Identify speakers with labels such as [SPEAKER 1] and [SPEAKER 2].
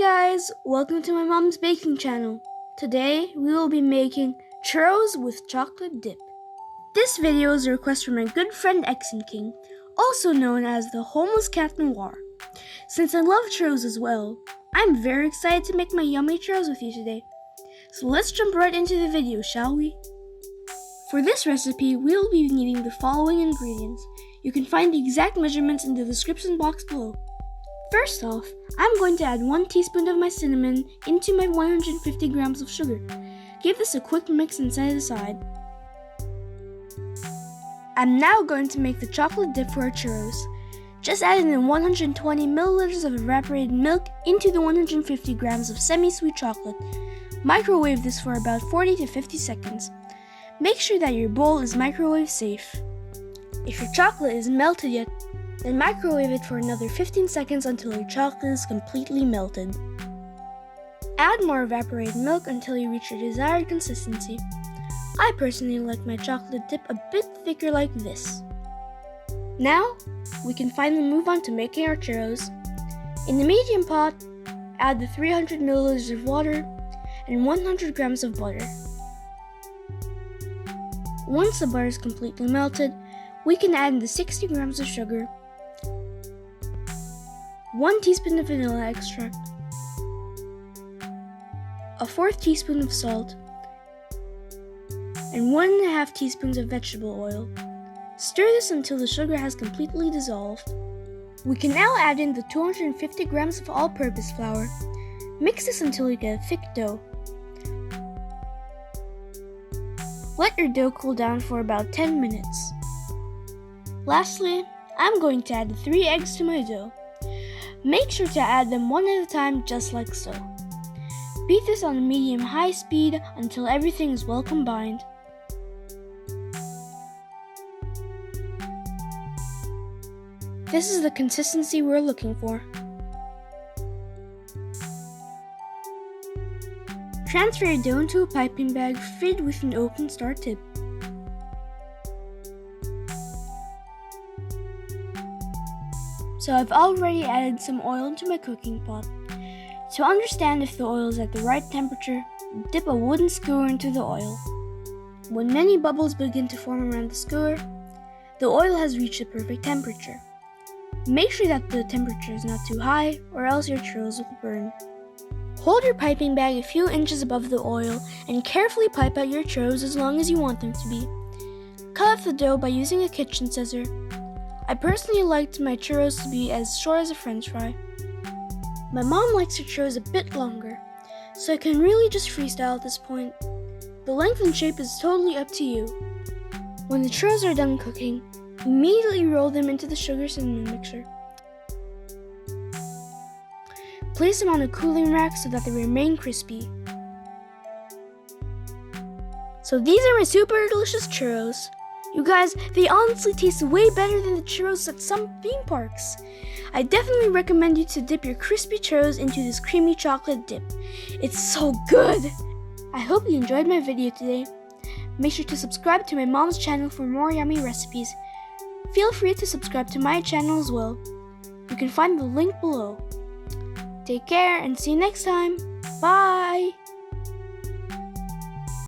[SPEAKER 1] guys, welcome to my mom's baking channel. Today we will be making churros with chocolate dip. This video is a request from my good friend Exen King, also known as the Homeless Cat Noir. Since I love churros as well, I'm very excited to make my yummy churros with you today. So let's jump right into the video, shall we? For this recipe, we will be needing the following ingredients. You can find the exact measurements in the description box below. First off, I'm going to add 1 teaspoon of my cinnamon into my 150 grams of sugar. Give this a quick mix and set it aside. I'm now going to make the chocolate dip for our churros. Just add in 120 milliliters of evaporated milk into the 150 grams of semi-sweet chocolate. Microwave this for about 40 to 50 seconds. Make sure that your bowl is microwave safe. If your chocolate isn't melted yet, then microwave it for another 15 seconds until your chocolate is completely melted. Add more evaporated milk until you reach your desired consistency. I personally like my chocolate dip a bit thicker like this. Now, we can finally move on to making our churros. In the medium pot, add the 300 milliliters of water and 100 grams of butter. Once the butter is completely melted, we can add in the 60 grams of sugar, 1 teaspoon of vanilla extract, a 1/4 teaspoon of salt, and 1.5 teaspoons of vegetable oil. Stir this until the sugar has completely dissolved. We can now add in the 250 grams of all-purpose flour. Mix this until you get a thick dough. Let your dough cool down for about 10 minutes. Lastly, I'm going to add 3 eggs to my dough. Make sure to add them one at a time, just like so. Beat this on a medium-high speed until everything is well combined. This is the consistency we're looking for. Transfer your dough into a piping bag fitted with an open star tip. So I've already added some oil into my cooking pot. To understand if the oil is at the right temperature, dip a wooden skewer into the oil. When many bubbles begin to form around the skewer, the oil has reached the perfect temperature. Make sure that the temperature is not too high, or else your churros will burn. Hold your piping bag a few inches above the oil and carefully pipe out your churros as long as you want them to be. Cut up the dough by using a kitchen scissor. I personally liked my churros to be as short as a french fry. My mom likes her churros a bit longer, so I can really just freestyle at this point. The length and shape is totally up to you. When the churros are done cooking, immediately roll them into the sugar cinnamon mixture. Place them on a cooling rack so that they remain crispy. So these are my super delicious churros. You guys, they honestly taste way better than the churros at some theme parks. I definitely recommend you to dip your crispy churros into this creamy chocolate dip. It's so good! I hope you enjoyed my video today. Make sure to subscribe to my mom's channel for more yummy recipes. Feel free to subscribe to my channel as well. You can find the link below. Take care and see you next time. Bye!